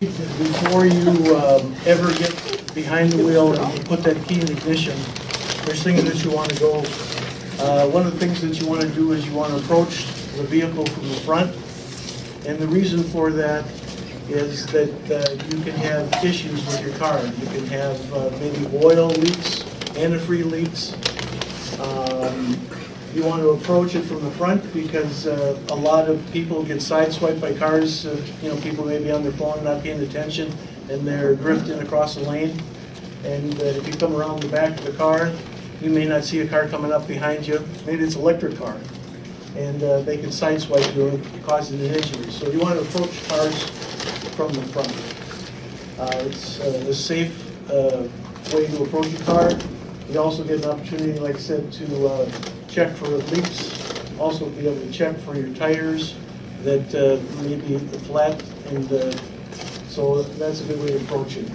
Before you ever get behind the wheel and you put that key in ignition, there's things that you want to go. One of the things that you want to do is you want to approach the vehicle from the front. And the reason for that is that you can have issues with your car. You can have maybe oil leaks, antifreeze leaks. You want to approach it from the front because a lot of people get sideswiped by cars. People may be on their phone, not paying attention, and they're drifting across the lane. And if you come around the back of the car, you may not see a car coming up behind you. Maybe it's an electric car, and they can sideswipe you, causing an injury. So you want to approach cars from the front. It's a safe way to approach a car. You also get an opportunity, like I said, to check for leaks, also be able to check for your tires that may be flat, and so that's a good way to approach it.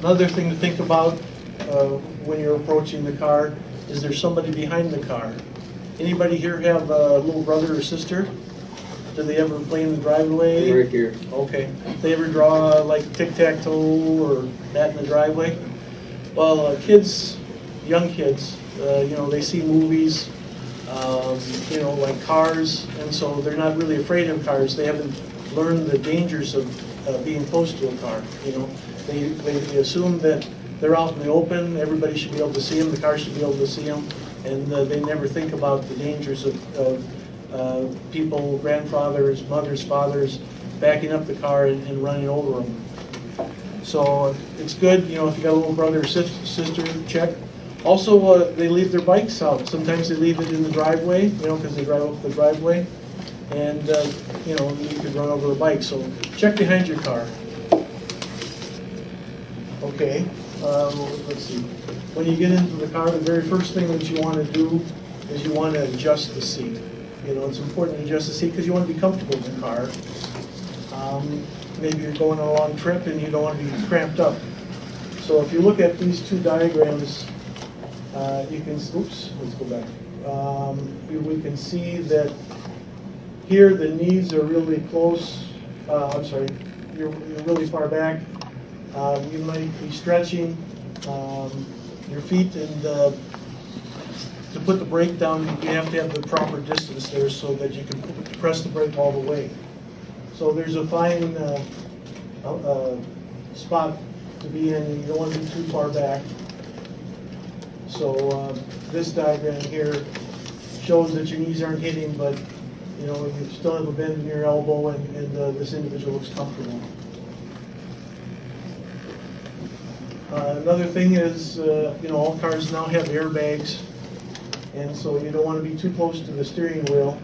Another thing to think about when you're approaching the car is there's somebody behind the car. Anybody here have a little brother or sister? Do they ever play in the driveway? Right here. Okay. They ever draw like tic-tac-toe or that in the driveway? Well, kids, young kids, they see movies, like Cars, and so they're not really afraid of cars. They haven't learned the dangers of being close to a car. They assume that they're out in the open, everybody should be able to see them, the car should be able to see them, and they never think about the dangers of people, grandfathers, mothers, fathers, backing up the car and running over them. So it's good, if you got a little brother or sister, check. Also, they leave their bikes out. Sometimes they leave it in the driveway, because they drive up the driveway, and you could run over a bike. So check behind your car. Okay, let's see. When you get into the car, the very first thing that you want to do is you want to adjust the seat. It's important to adjust the seat because you want to be comfortable in the car. Maybe you're going on a long trip and you don't want to be cramped up. So if you look at these two diagrams, you can, let's go back. We can see that here the knees are really close. You're really far back. You might be stretching your feet, and to put the brake down, you have to have the proper distance there so that you can press the brake all the way. So there's a fine spot to be in, and you don't want to be too far back. So this diagram here shows that your knees aren't hitting, but you still have a bend in your elbow, and this individual looks comfortable. Another thing is, all cars now have airbags, and so you don't want to be too close to the steering wheel.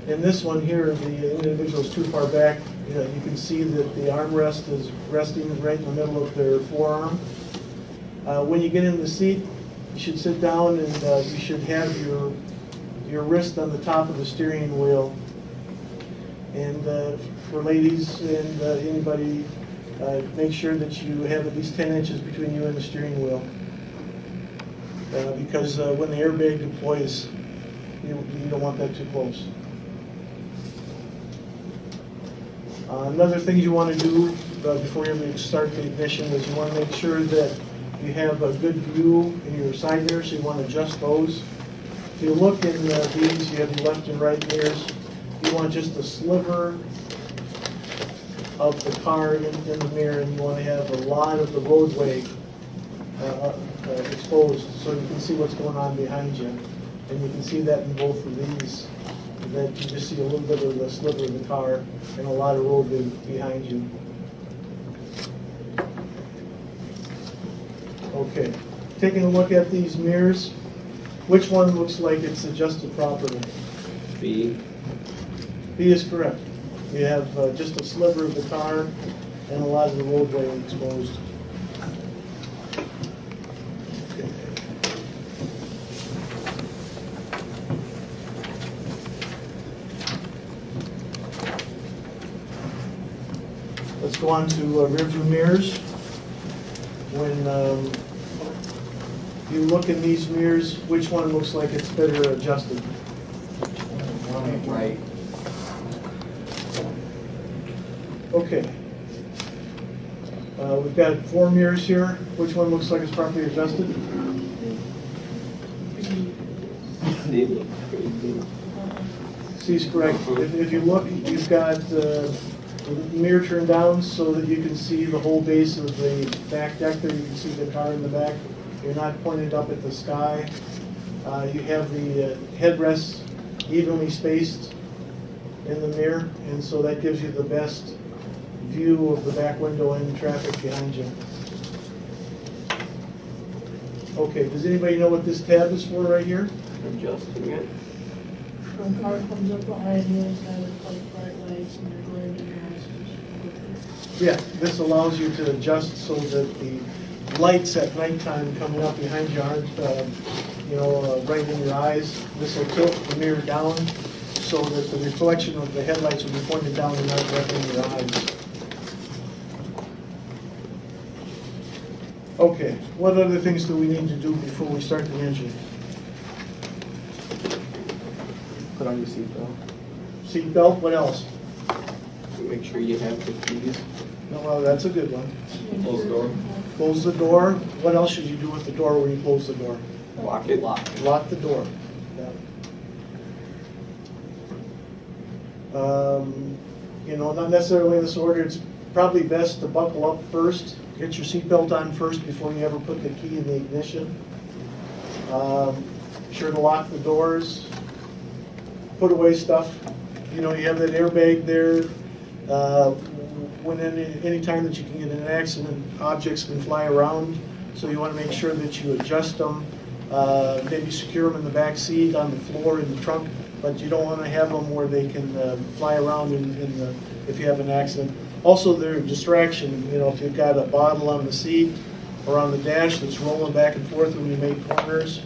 In this one here, the individual is too far back. You can see that the armrest is resting right in the middle of their forearm. When you get in the seat, you should sit down, and you should have your wrist on the top of the steering wheel. And for ladies and anybody, make sure that you have at least 10 inches between you and the steering wheel. Because when the airbag deploys, you don't want that too close. Another thing you want to do before you start the ignition is you want to make sure that you have a good view in your side mirrors, so you want to adjust those. If you look in these, you have the left and right mirrors. You want just a sliver of the car in the mirror, and you want to have a lot of the roadway exposed so you can see what's going on behind you. And you can see that in both of these, that you just see a little bit of the sliver of the car and a lot of roadway behind you. Okay, taking a look at these mirrors, which one looks like it's adjusted properly? B. B is correct. You have just a sliver of the car and a lot of the roadway exposed. Okay. Let's go on to rear view mirrors. When you look in these mirrors, which one looks like it's better adjusted? Right. Okay. We've got 4 mirrors here. Which one looks like it's properly adjusted? C is correct. If you look, you've got the mirror turned down so that you can see the whole base of the back deck there. You can see the car in the back. You're not pointed up at the sky. You have the headrests evenly spaced in the mirror, and so that gives you the best view of the back window and traffic behind you. Okay, does anybody know what this tab is for right here? Adjusting it. When a car comes up behind you, it's got like bright lights and you're going to your Yeah, this allows you to adjust so that the lights at nighttime coming up behind you aren't, right in your eyes. This will tilt the mirror down so that the reflection of the headlights will be pointed down and not directly in your eyes. Okay, what other things do we need to do before we start the engine? Put on your seatbelt. Seat belt, what else? Make sure you have the keys. No, well, that's a good one. Close the door. Close the door. What else should you do with the door when you close the door? Lock it. Lock the door. Yeah. Not necessarily in this order. It's probably best to buckle up first. Get your seatbelt on first before you ever put the key in the ignition. Be sure to lock the doors. Put away stuff. You have that airbag there. Any time that you can get in an accident, objects can fly around. So you want to make sure that you adjust them. Maybe secure them in the back seat, on the floor, in the trunk. But you don't want to have them where they can fly around if you have an accident. Also, they're a distraction. If you've got a bottle on the seat or on the dash that's rolling back and forth when you make corners.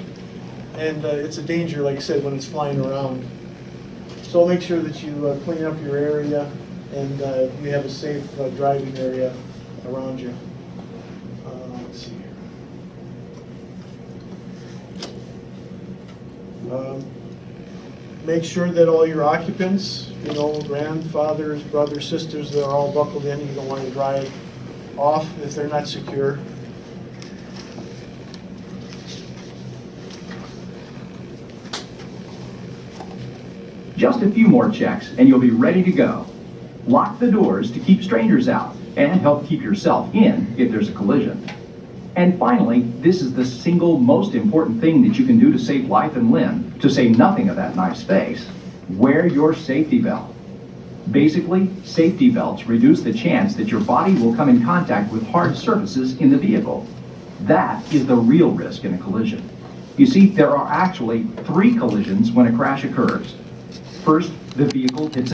And it's a danger, like I said, when it's flying around. So make sure that you clean up your area and you have a safe driving area around you. Let's see here. Make sure that all your occupants, grandfathers, brothers, sisters, they're all buckled in. You don't want to drive off if they're not secure. Just a few more checks and you'll be ready to go. Lock the doors to keep strangers out and help keep yourself in if there's a collision. And finally, this is the single most important thing that you can do to save life and limb, to say nothing of that nice face. Wear your safety belt. Basically, safety belts reduce the chance that your body will come in contact with hard surfaces in the vehicle. That is the real risk in a collision. You see, there are actually 3 collisions when a crash occurs. First, the vehicle hits